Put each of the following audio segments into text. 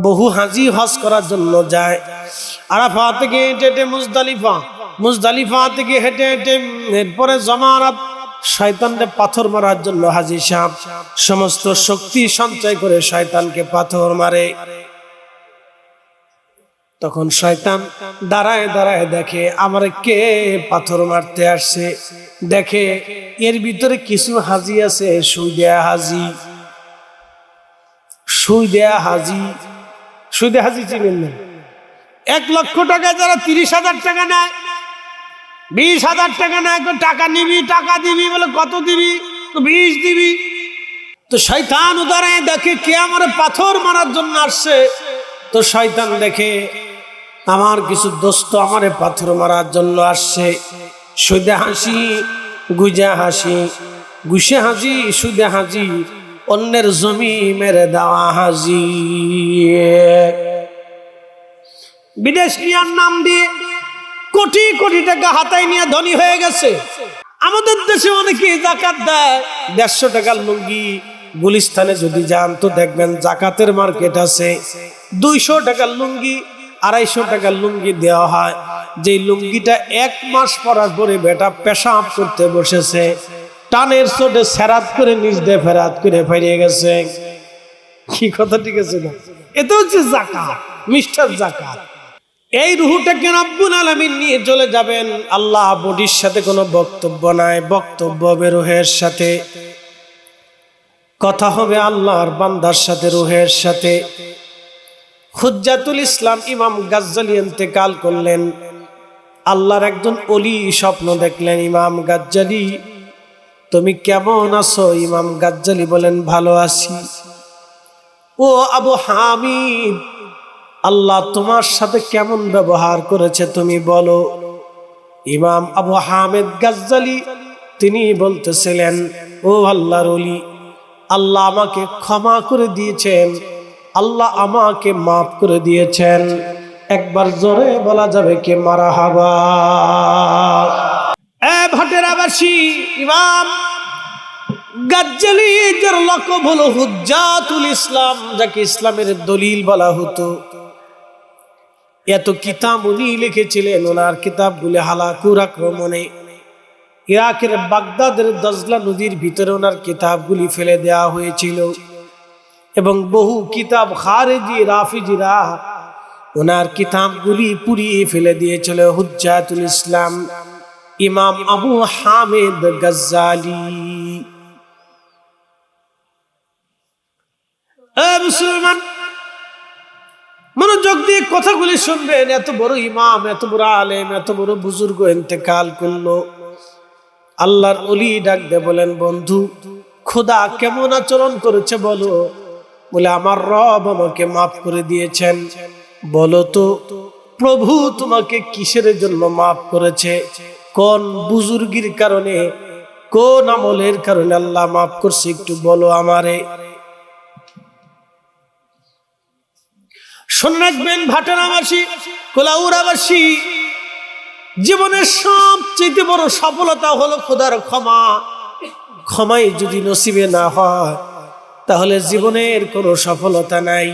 বহু হাজি হজ করার জন্য যায়। আরাফা থেকে হেঁটে হেঁটে মুজদালিফা থেকে হেঁটে হেঁটে এরপরে জমারাত। শয়তানকে পাথর মারার জন্য হাজি সাহেব সমস্ত শক্তি সঞ্চয় করে শয়তানকে পাথর মারে। তখন শয়তান দাঁড়ায় দাঁড়ায় দেখে আমার কে পাথর মারতে আসছে। দেখে এর ভিতরে কিছু হাজি আছে, সুই দেয়া হাজি চিনেন না? 1 লক্ষ টাকা যারা 30,000 টাকা নেয়, 20,000 টাকা নেয়, টাকা নিবি, টাকা দিবি, বলে কত দিবি? 20 দিবি। তো শয়তান দাঁড়ায় দেখে কে আমার পাথর মারার জন্য আসছে। তো শয়তান দেখে আমার কিছু দোস্ত আমারে পাথর মারার জন্য আসছে। সুদে হাসি, গুজে হাসি, গুসে হাসি, সুদে হাসি, অন্যের জমি মেরে দেওয়া হাজি। বিদেশ নিয়ার নাম দিয়ে কোটি কোটি টাকা হাতায় নিয়ে ধনী হয়ে গেছে। আমাদের দেশে অনেকে যাকাত দেয়। 150 টাকার লুঙ্গি গুলিস্তানে যদি যান তো দেখবেন জাকাতের মার্কেট আছে। 200 টাকার লুঙ্গি, 250 টাকার লুঙ্গি দেওয়া হয়। যে লুঙ্গিটা 1 মাস পরার পরে বেটা পেশাব করতে বসেছে, টানের চোটে সেরাত করে নিজ দিয়ে ফেরাত করে ফিরে গেছে। কি কথা ঠিক আছে না? এটা হচ্ছে যাকাত, মিস্টার যাকাত। এই রুহটাকে রব্বুল আলামিন নিয়ে চলে যাবেন। আল্লাহ বডির সাথে কোনো বক্তব্য নাই, বক্তব্য হবে রুহের সাথে। কথা হবে আল্লাহর বান্দার সাথে, রুহের সাথে। হুজ্জাতুল ইসলাম ইমাম গাজ্জালি ইন্তেকাল করলেন। আল্লাহর একজন ওলি স্বপ্ন দেখলেন, ইমাম গাজ্জালি তুমি কেমন আছো? ইমাম গাজ্জালি বলেন ভালো আছি। ও আবু হামিদ, আল্লাহ তোমার সাথে কেমন ব্যবহার করেছে তুমি বলো। ইমাম আবু হামিদ গাজ্জালি তিনি বলতেছিলেন, ও আল্লাহর ওলি, আল্লাহ আমাকে ক্ষমা করে দিয়েছেন, আল্লাহ আমাকে মাফ করে দিয়েছেন। একবার জোরে বলা যাবে কি মারহাবা? ভাটেরাবাসী ইমাম গাজ্জালি যার লকব হলো হুজ্জাতুল ইসলাম, যাকে ইসলামের দলিল বলা হতো। এত কিতাব উনি লিখেছিলেন। ওনার কিতাবগুলি হালাকুর আক্রমণে ইরাকের বাগদাদের দজলা নদীর ভিতরে ওনার কিতাবগুলি ফেলে দেওয়া হয়েছিল এবং বহু কিতাব খারেজি রাফিজিরা ওনার কিতাবগুলি পুড়িয়ে ফেলে দিয়েছিল। হুজ্জাতুল ইসলাম ইমাম আবু হামিদ গাজ্জালি। মুসলমান মনোযোগ দিয়ে কথাগুলি শুনবেন। এত বড় ইমাম, এত বড় আলেম, এত বড় বুজুর্গ ইন্তেকাল করলো। আল্লাহর ওলি ডাক দে বলেন, বন্ধু খোদা কেমন আচরণ করেছে বলো। বলে আমার রব আমাকে মাফ করে দিয়েছেন। বলো তো প্রভু তোমাকে কিসের জন্য মাফ করেছে? কোন বুজুর্গির কারণে, কোন আমলের কারণে আল্লাহ মাফ করছে একটু বলো আমারে। শুনে রাখবেন ভাটারাবাসী, কোলাউড়াবাসী, জীবনের সবচেয়ে বড় সফলতা হলো খোদার ক্ষমা। ক্ষমাই যদি নসিবে না হয় তাহলে জীবনের কোনো সফলতা নাই।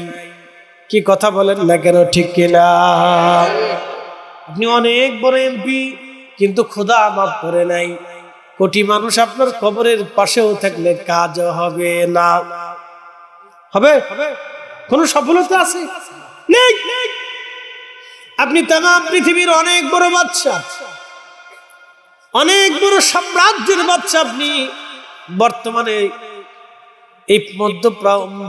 কি কথা বলেন না কেন? ঠিক কিনা? আপনি অনেক বড় এমপি কিন্তু খোদা মাফ করে নাই। কোটি মানুষ আপনার কবরের পাশেও থাকলে কাজ হবে না। হবে? কোন সফলতা আছে? নেই। আপনি তাম পৃথিবীর অনেক বড় বাদশা, অনেক বড় সাম্রাজ্যের বাদশা। আপনি বর্তমানে এই মধ্য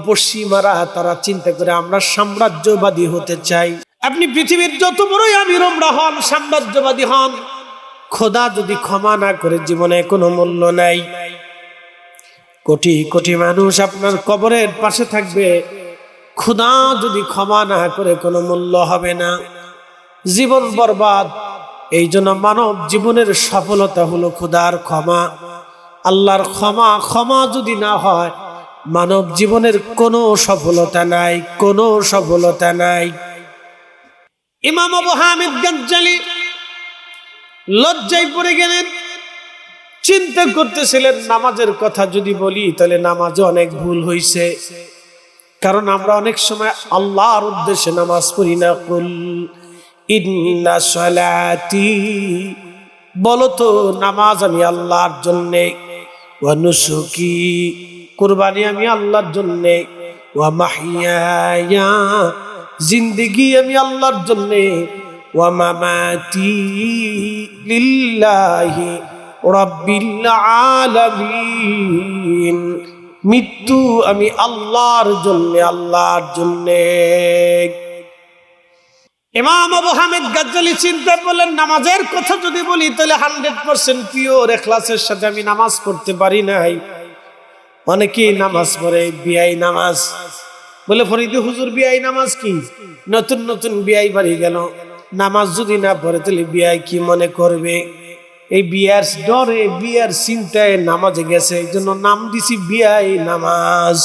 পশ্চিমারা তারা চিন্তা করে আমরা সাম্রাজ্যবাদী হতে চাই। আপনি পৃথিবীর যত বড়ই আমির আমরা হন, সাম্রাজ্যবাদী হন, খোদা যদি ক্ষমা না করে জীবনে কোনো মূল্য নাই। কোটি কোটি মানুষ আপনার কবরের পাশে থাকবে, খোদা যদি ক্ষমা না করে কোনো মূল্য হবে না, জীবন বরবাদ। এই জন্য মানব জীবনের সফলতা হলো খোদার ক্ষমা। আল্লাহর ক্ষমা, ক্ষমা যদি না হয় মানব জীবনের কোনো সফলতা নাই, কোনো সফলতা নাই। ইমাম আবু হামিদ গাজ্জালি লজ্জায় পড়ে গেলেন। চিন্তা করতেছিলেন নামাজের কথা যদি বলি তাহলে নামাজে অনেক ভুল হয়েছে। কারণ আমরা অনেক সময় আল্লাহর উদ্দেশ্যে নামাজ পড়ি না। কুল ইন্না সালাতি, বলো তো নামাজ আমি আল্লাহর জন্যে, ওয়া নুসুকি, কুরবানি আমি আল্লাহর জন্যে, ওয়া মাহইয়ায়া, জিন্দেগি আমি আল্লাহর জন্যে, ওয়া মামাতি লিল্লাহি রাব্বিল আলামিন, মৃত্যু আমি আল্লাহর জন্য, আল্লাহর জন্য। ইমাম আবু হামিদ গাজ্জালী চিন্তা করলেন, নামাজের কথা যদি বলি তাহলে 100% পিওর ইখলাসের সাথে আমি নামাজ পড়তে পারি নাই। অনেকেই নামাজ পড়ে বিয়াই নামাজ, বলে ফরিদি হুজুর বিয়াই নামাজ কি? নতুন নতুন বিয়াই বাড়ি গেল, নামাজ যদি না পড়ে তাহলে বিয়াই কি মনে করবে? এই বিয়ার ডরে, বিয়ার চিন্তায় নামাজে গেছে, এই জন্য নাম দিছি বিয়াই নামাজ।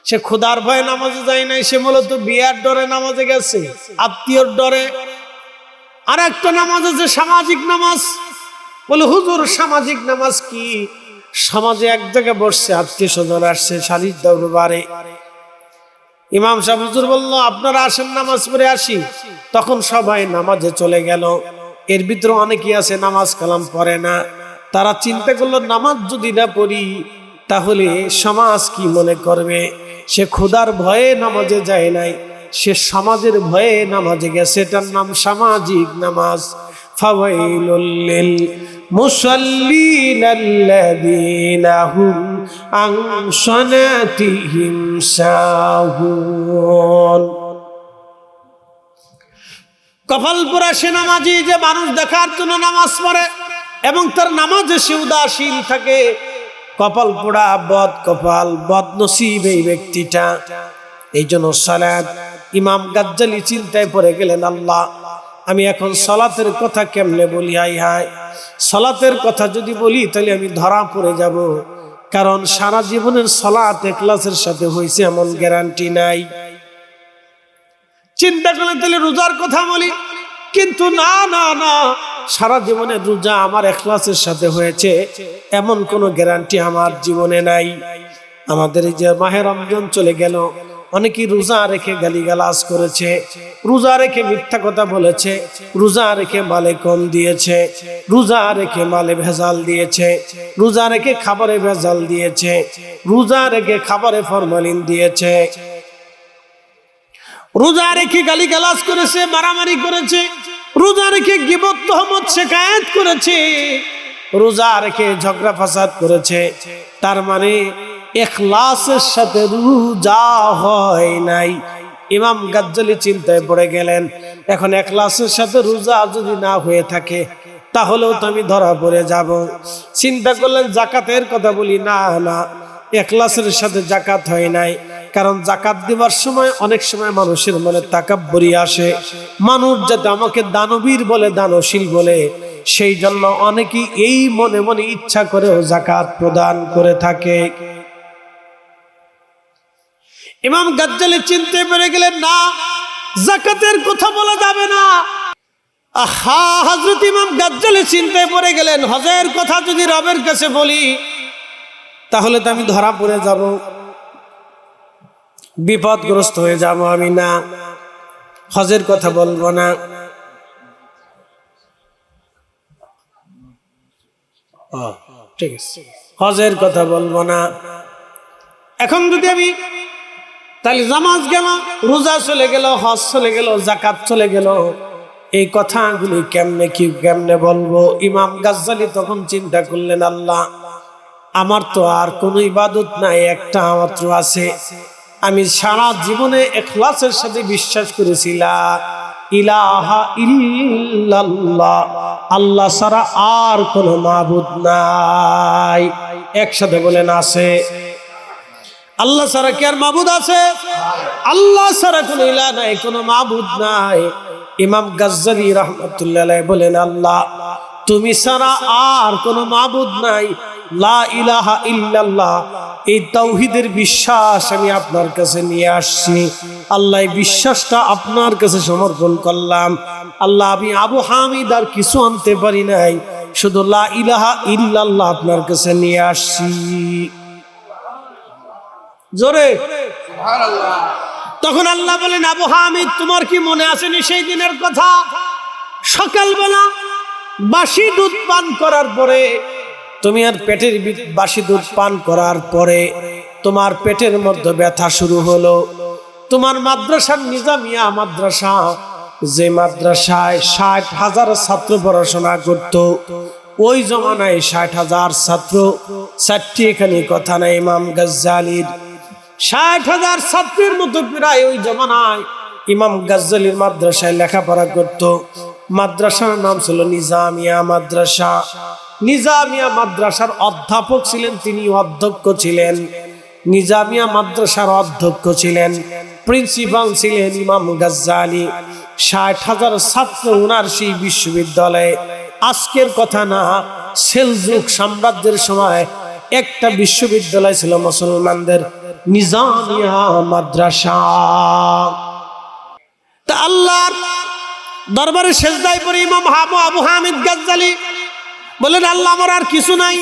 সে খোদার ভয়ে নামাজে যায় নাই, সে মূলত বিয়ার ডরে নামাজে গেছে, আত্মীয়র ডরে। আর একটা নামাজ আছে সামাজিক নামাজ। বলে হুজুর সামাজিক নামাজ কি? সমাজে এক জায়গায় বসছে, আত্মীয় স্বজন আসছে, শালির দরবারে, ইমাম সাহেব হুজুর বললো আপনারা আসেন নামাজ পড়ে আসি। তখন সবাই নামাজে চলে গেল। এর ভিতরে অনেকেই আছে নামাজ কালাম পড়ে না। তারা চিন্তা করলো নামাজ যদি না পড়ি তাহলে সমাজ কি মনে করবে? সে খোদার ভয়ে নামাজে যায় নাই, সে সমাজের ভয়ে নামাজে গেছে। এটার নাম সামাজিক নামাজ। ফাওয়াইলুল লিল মুসাল্লিনাল্লাযীনা হুম আন সালাতিহিম সাহুন। কপাল পোড়া সে নামাজি যে মানুষ দেখার জন্য নামাজ পড়ে এবং তার নামাজে সে উদাসীন থাকে। কপাল পোড়া, বদ কপাল, বদ নসিব এই ব্যক্তিটা। এই জন্য সালাত, ইমাম গাজ্জালী চিন্তায় পড়ে গেলেন, আল্লাহ আমি এখন সালাতের কথা কেমনে বলি? হায় হায়, সালাতের কথা যদি বলি তাহলে আমি ধরা পড়ে যাব, কারণ সারা জীবনের সালাত ইখলাসের সাথে হয়েছে এমন গ্যারান্টি নাই। চিন্তা করলে তাহলে রোজার কথা বলি, কিন্তু না না না, সারা জীবনের রোজা আমার ইখলাসের সাথে হয়েছে এমন কোনো গ্যারান্টি আমার জীবনে নাই। আমাদের এই যে মাহে রমজান চলে গেল, অনেকেই রোজা রেখে গালিগালাজ করেছে, রোজা রেখে মিথ্যা কথা বলেছে, রোজা রেখে মালে কম দিয়েছে, রোজা রেখে মালে ভেজাল দিয়েছে, রোজা রেখে খাবারে ভেজাল দিয়েছে, রোজা রেখে খাবারে ফরমালিন দিয়েছে, রোজা রেখে গালিগালাজ করেছে, মারামারি করেছে, রোজা রেখে গীবত তহমত শিকায়েত করেছে, রোজা রেখে ঝগড়া ফাসাদ করেছে। তার মানে ইখলাসের সাথে রোজা হয় নাই। ইমাম গাজ্জালী চিন্তায় পড়ে গেলেন, এখন ইখলাসের সাথে রোজা যদি না হয়ে থাকে তাহলেও তো আমি ধরা পড়ে যাব। চিন্তা করলেন যাকাতের কথা বলি, না না, ইখলাসের সাথে যাকাত হয় নাই। কারণ যাকাত দেওয়ার সময় অনেক সময় মানুষের মনে তাকাব্বুরি আসে, মানুষ যাতে আমাকে দানবীর বলে, দানশীল বলে, সেই জন্য অনেকেই এই মনে মনে ইচ্ছা করেও যাকাত প্রদান করে থাকে। ইমাম গাজ্জালী চিন্তায় পড়ে গেলেন, না, যাকাতের কথা বলা যাবে না। আহা, হযরত ইমাম গাজ্জালী চিন্তায় পড়ে গেলেন, হজের কথা যদি রবের কাছে বলি তাহলে তো আমি ধরা পড়ে যাব, বিপদগ্রস্ত হয়ে যাব। আমি না, হজের কথা বলবো না। ঠিক আছে, হজের কথা বলবো না। এখন যদি আমি তাহলে নামাজ গেল, রোজা চলে গেল, হজ চলে গেল, যাকাত চলে গেল, এই কথাগুলি কেমনে বলবো? ইমাম গাজ্জালী তখন চিন্তা করলেন, আল্লাহ আমার তো আর কোনো ইবাদত নাই, একটা মাত্র আছে। আমি সারা জীবনে ইখলাসের সাথে বিশ্বাস করেছিলাম ইলাহা ইল্লাল্লাহ, আল্লাহ ছাড়া আর কোনো মাবুদ নাই। একসাথে বলেন আছে। আল্লাহ ছাড়া কি আর মাবুদ আছে? আল্লাহ ছাড়া কোনো ইলাহ নাই, কোনো মাবুদ নাই। ইমাম গাজ্জালী রাহমাতুল্লাহ আলাইহি বলেন, আল্লাহ তুমি ছাড়া আর কোনো মাবুদ নাই, লা ইলাহা ইল্লাল্লাহ, এই তাওহীদের বিশ্বাস আমি আপনার কাছে নিয়ে আসছি। আল্লাহ এই বিশ্বাসটা আপনার কাছে সমর্পণ করলাম। আল্লাহ আমি আবু হামিদ আর কিছু আনতে পারি নাই, শুধু লা ইলাহা ইল্লাল্লাহ আপনার কাছে নিয়ে আসছি। জোরে সুবহানাল্লাহ। তখন আল্লাহ বলেন, আবু হামিদ তোমার কি মনে আসেনি সেই দিনের কথা? সকালবেলা বাসি দুধ পান করার পরে তুমি আর পেটের বাসি দুধ পান করার পরে তোমার পেটের মধ্যে ব্যথা শুরু হলো। তোমার মাদ্রাসার নিজামিয়া মাদ্রাসা, যে মাদ্রাসায় 60,000 ছাত্র পড়াশোনা করত, ওই জমানায় 60,000 ছাত্র, চারটি এখানে কথা নাই ইমাম গাজ্জালির, 60,000 ছাত্রের মতো প্রায় ওই জমানায় ইমাম গাজ্জালির মাদ্রাসায় লেখাপড়া করত। মাদ্রাসার নাম ছিল নিজামিয়া মাদ্রাসা। নিজামিয়া মাদ্রাসার অধ্যাপক ছিলেন, তিনি অধ্যক্ষ ছিলেন। নিজামিয়া মাদ্রাসার অধ্যক্ষ ছিলেন, প্রিন্সিপাল ছিলেন ইমাম গাজ্জালি। 60,000 ছাত্র ওনার সেই বিশ্ববিদ্যালয়ে। আজকের কথা না, সেলজুক সাম্রাজ্যের সময় একটা বিশ্ববিদ্যালয় ছিল মুসলমানদের, নিজামিয়া মাদ্রাসা। তা আল্লাহর দরবারে সেজদায় পড়ে ইমাম আবু হামিদ গাজ্জালি বলেন, আল্লাহ আমার আর কিছু নাই।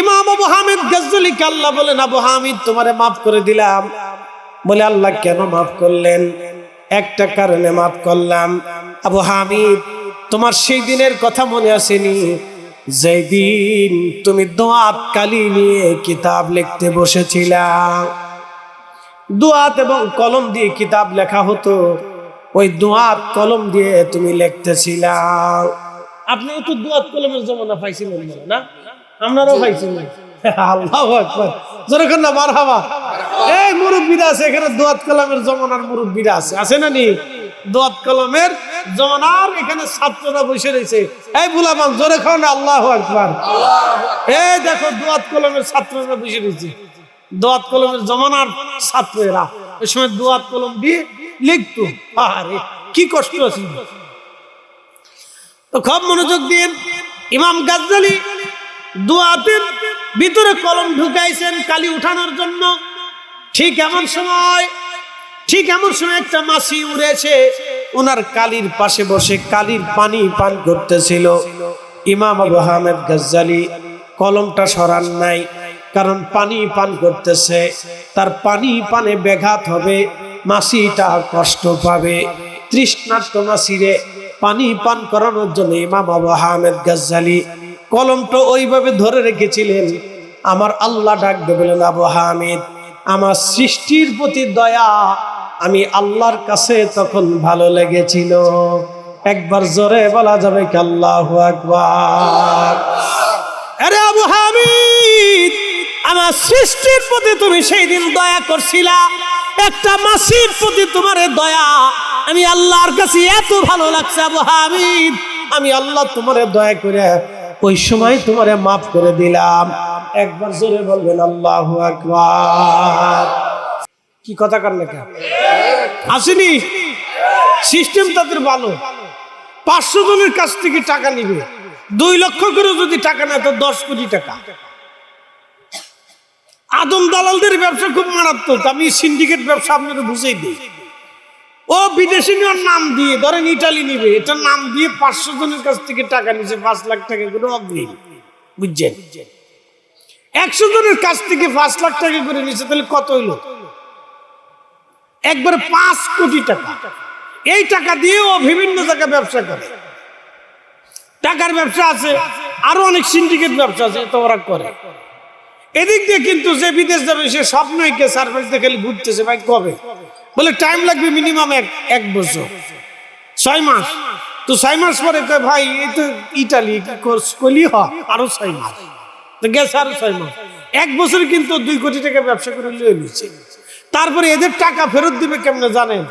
ইমাম আবু হামিদ গাজ্জালিকে আল্লাহ বলেন, আবু হামিদ তোমারে মাফ করে দিলাম। বলে, আল্লাহ কেন মাফ করলেন? একটা কারণে মাফ করলাম। আবু হামিদ তোমার সেই দিনের কথা মনে আসেনি, যেই দিন তুমি দোয়াত কালি নিয়ে কিতাব লিখতে বসেছিলা? দোয়াত এবং কলম দিয়ে কিতাব লেখা হতো, ওই দোয়াত কলম দিয়ে তুমি লিখতেছিলা। আপনিও তো দোয়াত কলমের জমানা পাইছিলেন না? আপনারাও পাইছিলেন। আল্লাহু আকবার, যখন না মারহাবা। এই মুরব্বীরা আছে এখানে, দোয়াত কলমের জমানার মুরব্বীরা আছে না নি? দোয়াত কলমের জমানার এখানে ছাত্ররা বসে রয়েছে। এই বুলাবান জোরে খাও না আল্লাহু আকবার। এই দেখো দোয়াত কলমের ছাত্ররা বসে রয়েছে, দোয়াত কলমের জমানার ছাত্ররা। ওই সময় দোয়াত কলম দিয়ে লিখতো। আরে কি কষ্ট আছে। তো খুব মনোযোগ দিয়ে ইমাম গাজ্জালি দোয়াতের ভিতরে কলম ঢুকাইছেন কালি উঠানোর জন্য। ঠিক এমন সময় একটা মাছি উড়েছে, ওনার কালির পাশে বসে কালির পানি পান করতেছিল। ইমাম আবু হামিদ গাজ্জালি কলমটা সরান নাই, কারণ পানি পান করতেছে, তার পানি পানে ব্যাঘাত হবে, মাছিটা কষ্ট পাবে। তৃষ্ণার্ত মাছিরে পানি পান করানোর জন্য ইমাম আবু হামিদ গাজ্জালি কলমটা ওইভাবে ধরে রেখেছিলেন। আমার আল্লাহ ডাক দিয়ে বলেন, আবু হামিদ আমার সৃষ্টির প্রতি দয়া আমি আল্লাহর কাছে তখন ভালো লেগেছিল। একবার জোরে বলা যাবে কি আল্লাহু আকবার। আরে আবু হামিদ, আমার সৃষ্টির প্রতি তুমি সেই দিন দয়া করছিলা, একটা মাছির প্রতি তোমার দয়া আমি আল্লাহর কাছে এত ভালো লাগছে। আবু হামিদ, আমি আল্লাহ তোমারে দয়া করে ওই সময় তোমারে মাফ করে দিলাম। একবার জোরে বলবেন আল্লাহু আকবার। কি কথা কার লেখা আসেনি? সিস্টেম তাদের ভালো। 500 জনের কাছ থেকে টাকা নিবে, 2 লক্ষ করে যদি টাকা নেয় তো 10 কোটি টাকা। আদম দালালদের ব্যবসা খুব মারাত্মক। আমি সিন্ডিকেট ব্যবসা আপনাকে বুঝাই দিই। ও বিদেশি নেওয়ার নাম দিয়ে, ধরেন ইটালি নিবে, এটার নাম দিয়ে 500 জনের কাছ থেকে টাকা নিছে, 5 লাখ টাকা করে অগ্রিম, বুঝছেন? 100 জনের কাছ থেকে 5 লাখ টাকা করে নিছে, তাহলে কত হইলো? একবারে 5 কোটি টাকা। এই টাকা দিয়ে ও বিভিন্ন জায়গায় ব্যবসা করে। টাকার ব্যবসা আছে, আরো অনেক সিন্ডিকেট ব্যবসা আছে, তো ওরা করে। এদিক দিয়ে কিন্তু যে বিদেশ যাবে সে স্বপ্নই কে সার্ভিস দিয়ে খালি ঘুরতেছে। ভাই কবে? বলে টাইম লাগবে মিনিমাম 1 বছর, 6 মাস। তো 6 মাস পরে কয় ভাই এই তো ইটালি কি কোর্স করলি, আরো 6 মাস, তো গেছে আরো 6 মাস। 1 বছরে কিন্তু 2 কোটি টাকা ব্যবসা করে লিয়ে নিচ্ছে। তারপরে এদের টাকা ফেরত দিবে কেমনে জানেন?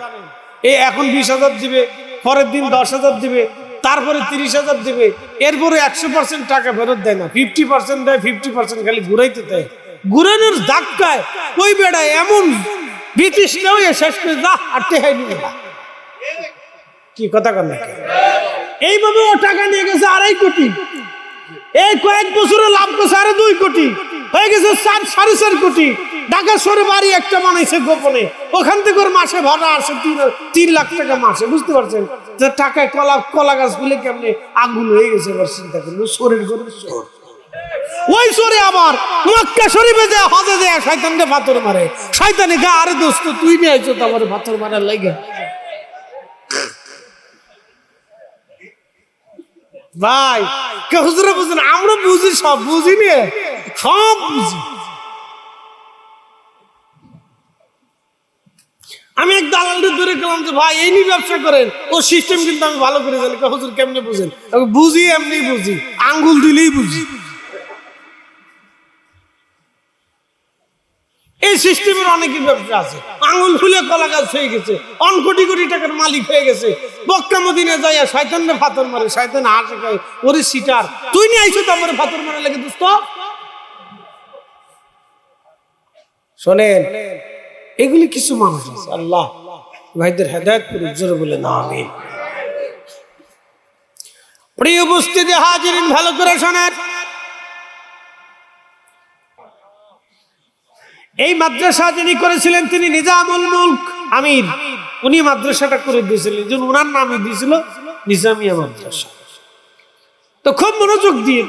এই এখন 20,000 দিবে, পরের দিন 10,000 দিবে, তারপরে 30,000 দিবে, এরপরে 100% টাকা ফেরত দেয় না, 50% দেয়, 50% খালি ঘুরাইতে দেয়। ঘুরানোর ধাক্কায় ওই বেড়া এমন ব্রিটিশরাও শেষ করে যা হাঁটতে হয়নি। কি কথা কর না? এইভাবে ও টাকা নিয়ে গেছে 2.5 কোটি। এই কয়েক বছরে লাভ করছে আরো 2 কোটি, হয়ে গেছে 4.5 কোটি। ঢাকা শহরে বাড়ি একটা বানাইছে গোপনে, ওখান থেকে ওর মাসে ভাড়া আসে 3 লাখ টাকা মাসে। বুঝতে পারছেন? যে টাকায় কলা গাছ গুলি কেমনে আগুন হয়ে গেছে। এবার চিন্তা করলো, শরীর করে ওই চোরে আবার মক্কা শরীফে যায়, হজে যায়, শয়তানকে পাথর মারে। শয়তানে গা, আরে দোস্ত তুই নিয়ে আইছো তো আমার পাথর মারার লাগে। ভাই কে হুজুরে বুঝেন, আমরা বুঝি, সব বুঝি নিয়ে সব বুঝি। আমি এক দালালকে ধরে গেলাম যে ভাই এই নিয়ে ব্যবসা করেন, ও সিস্টেম কিন্তু আমি ভালো করে জানি। হুজুর কেমনে বুঝেন? বুঝি এমনি বুঝি, আঙ্গুল দিলেই বুঝি। এই সিস্টেমের অনেকই ব্যবসা আছে, আঙ্গুল ফুলে কলা গাছ হয়ে গেছে, অন কোটি কোটি টাকার মালিক হয়ে গেছে। মক্কা মদিনা যাইয়া শয়তানকে পাথর মারে, শয়তান হাসে কয় ওরে সিটার, তুই নিয়ে আইছো তো আমার পাথর মারা লাগে। দোস্ত শোনেন, এগুলি কিছু মানুষ আছে, আল্লাহ ভাইদের হেদায়েত করে, জোরে বলে না আমিন। প্রিয় উপস্থিতি হাজিরিন, ভালো করে শোনেন। এই মাদ্রাসা যিনি করেছিলেন তিনি নিজামুল মুলক আমির, উনি মাদ্রাসাটা করে দিয়েছিলেন, যে ওনার নামে দিয়েছিল নিজামিয়া মাদ্রাসা। তো খুব মনোযোগ দিয়ে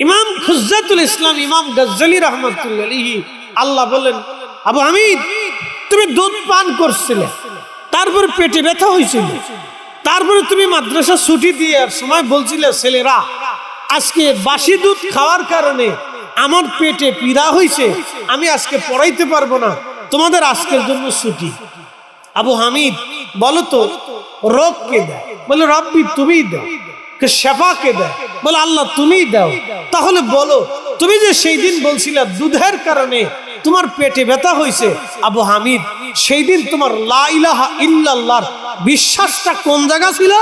ইমাম খুজ্জাতুল ইসলাম ইমাম গজ্জালি রাহমাতুল্লাহ আলাইহি আল্লাহ বলেন, আবু হামিদ তুমি দুধ পান করছিলে, তারপরে পেটে ব্যথা হয়েছিল, তারপরে তুমি মাদ্রাসা ছুটি দিয়ে সময় বলছিলে ছেলেরা আজকে বাসি দুধ খাওয়ার কারণে আমার পেটে পীড়া হয়েছে, আমি আজকে পড়াইতে পারবো না, তোমাদের আজকের জন্য ছুটি। আবু হামিদ বলো তো রোগ কে দেয়? বলে রব্বি তুমিই দাও। শেফা কে দেয়? বলে আল্লাহ তুমিই দাও। তাহলে বলো তুমি যে সেই দিন বলছিলে দুধের কারণে তোমার পেটে ব্যথা হয়েছে, আবু হামিদ সেই দিন তোমার লা ইলাহা ইল্লাল্লাহর বিশ্বাসটা কোন জায়গা ছিল?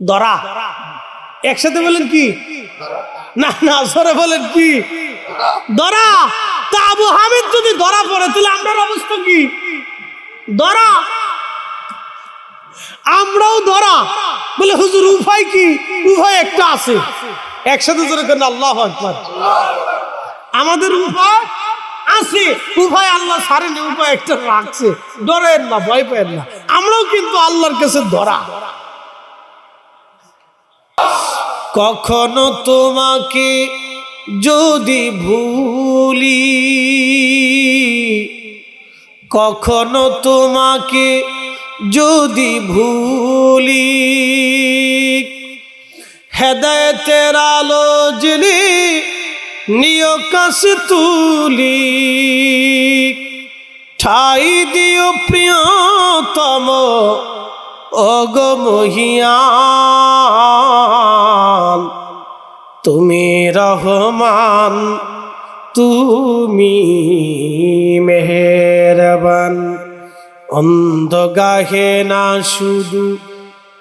দরা। একসাথে বলেন কি? না না, জোরে বলেন কি? দরা। তা আবু হামিদ যদি ধরা পড়ে তাহলে আমরার অবস্থা কি? দরা। আমরাও ধরা। বলে হুজুর উপায় কি? উপায় একটা আছে। একসাথে জোরে করেন আল্লাহু আকবার। আমাদের উপায় আছে, উপায় আল্লাহ ছাড়েন, উপায় একটা রাখছে। ডরেন না, ভয় পেন না, আমরাও কিন্তু আল্লাহর কাছে ধরা। কখনো তোমাকে যদি ভুলি, কখনো তোমাকে যদি ভুলি, হেদায়েতের আলো জ্বেলে নিয় কাছে তুলি, ঠাই দিও প্রিয়তম ওগো মহিয়ান, তুমি রহমান তুমি মেহেরবান। অন্ধ গাহে না শুধু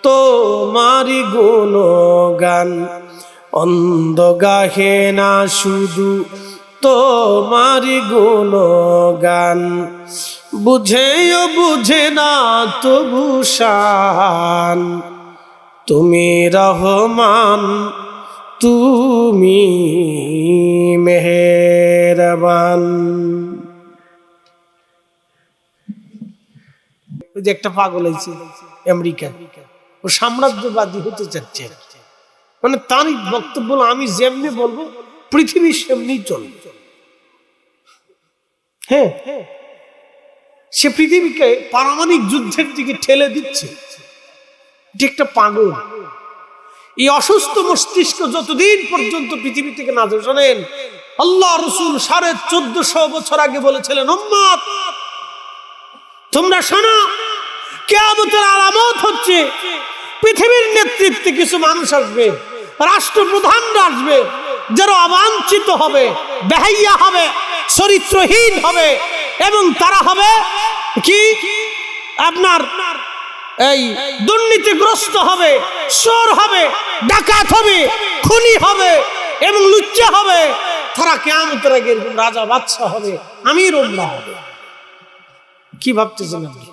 তোমারি গুণগান, অন্ধ গাহে না শুধু তোমারি গুণগান, বুঝেও বুঝে না তবু শান, তুমি রহমান তুমি মেহেরবান। ওই যে একটা পাগল হয়েছে আমেরিকা, ও সাম্রাজ্যবাদী হতে চাচ্ছে, মানে তার বক্তব্য আমি যেমনি বলবো পৃথিবী সেমনি চলবে। হ্যাঁ, সে পৃথিবীকে পারমাণবিক যুদ্ধের দিকে ঠেলে দিচ্ছে। এটা একটা পাগল। এই অসুস্থ মস্তিষ্ক যতদিন পর্যন্ত পৃথিবী থেকে না যাবে, শোনেন আল্লাহ রাসূল 1450 বছর আগে বলেছিলেন, উম্মত তোমরা শোনো, কিয়ামতের আলামত হচ্ছে পৃথিবীর নেতৃত্বে কিছু মানুষ আসবে, রাষ্ট্রপ্রধানরা আসবে, যারা অবাঞ্ছিত হবে, বেহাইয়া হবে, চরিত্রহীন হবে, এবং তারা হবে কি আপনার এই দুর্নীতিগ্রস্ত হবে, চোর হবে, ডাকাত হবে, খুনি হবে এবং লুচ্চা হবে। তারা কিয়ামতের আগে এরকম রাজা বাদশা হবে, আমির উম্মাহ হবে। কি ভাবতেছেন আপনি?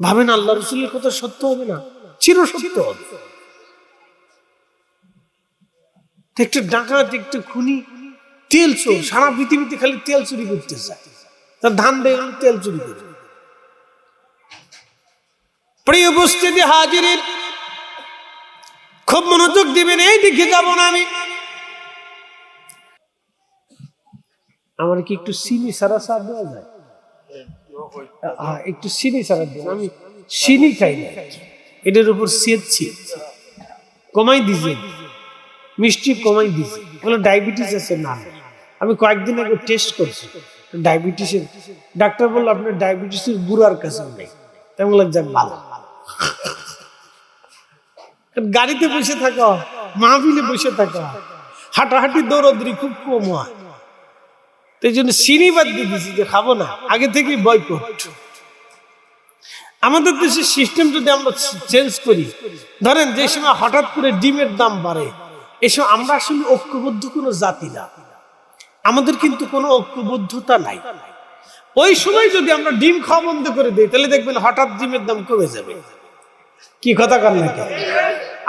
ভাবেন আল্লাহ রাসূলের কথা সত্য হবে না? চির সত্য হবে। একটা ডাকাত, একটা খুনি, তেল চোর, সারা পৃথিবীতে খালি তেল চুরি করতে চায়, তার ধান দেয় তেল চুরি করে। প্রিয় উপস্থিতি হাজিরিন, খুব মনোযোগ দিবেন, এই দিকে যাব না আমি। আমার কি একটু চিনি ছাড়া চা দেওয়া যায়? হ্যাঁ, একটু চিনি ছাড়া দেন, আমি চিনি খাই না। এটার উপর সেচ্ছি, কমাই দিছে, মিষ্টি কমাই দিছে, বলে ডায়াবেটিস আছে। না, আমি কয়েকদিন আগে টেস্ট করছি ডায়াবেটিসের, ডাক্তার বললো আপনার ডায়াবেটিসের বুড়ার কাছে নেই। তেমন লাগছে ভালো। গাড়িতে বসে থাকা, মাহফিলে বসে থাকা, হাঁটাহাঁটি দৌড়াদৌড়ি খুব কম হয়, এই জন্য চিনি বাদ দিয়ে দিছি যে খাবো না, আগে থেকেই বয়কট। আমাদের দেশের সিস্টেম যদি আমরা চেঞ্জ করি, ধরেন যে সময় হঠাৎ করে ডিমের দাম বাড়ে, এসব আমরা আসলে ঐক্যবদ্ধ কোনো জাতি না, আমাদের কিন্তু কোনো ঐক্যবদ্ধতা নাই। ওই সময় যদি আমরা ডিম খাওয়া বন্ধ করে দিই, তাহলে দেখবেন হঠাৎ ডিমের দাম কমে যাবে। কি কথা কার নাকি?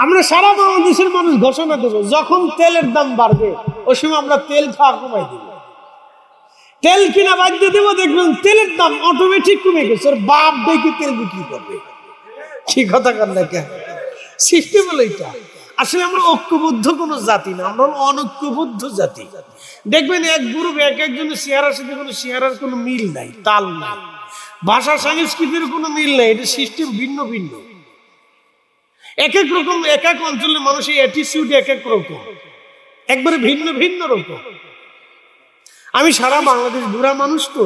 আমরা সারা বাংলাদেশের মানুষ ঘোষণা দেবো, যখন তেলের দাম বাড়বে ওই সময় আমরা তেল খাওয়া কমাই দেব, তেল কিনা বাধ্য দেবো, দেখবেন তেলের দাম অটোমেটিক কমে গেছে, ওর বাপ দেখে তেল বিক্রি করবে। কি কথা কার নাকি? সিস্টেম হলো এটা। আসলে আমরা ঐক্যবদ্ধ কোনো জাতি না, আমরা অনৈক্যবদ্ধ জাতি। দেখবেন এক গ্রুপ এক একজনের চেহারার সাথে কোনো চেহারার কোনো মিল নাই, তাল নাই, ভাষা সংস্কৃতির কোনো মিল নাই, এটা সিস্টেম ভিন্ন ভিন্ন। এক এক রকম, এক এক অঞ্চলের মানুষের অ্যাটিটিউড এক এক রকম, একবারে ভিন্ন ভিন্ন রকম। আমি সারা বাংলাদেশ ঘোরা মানুষ, তো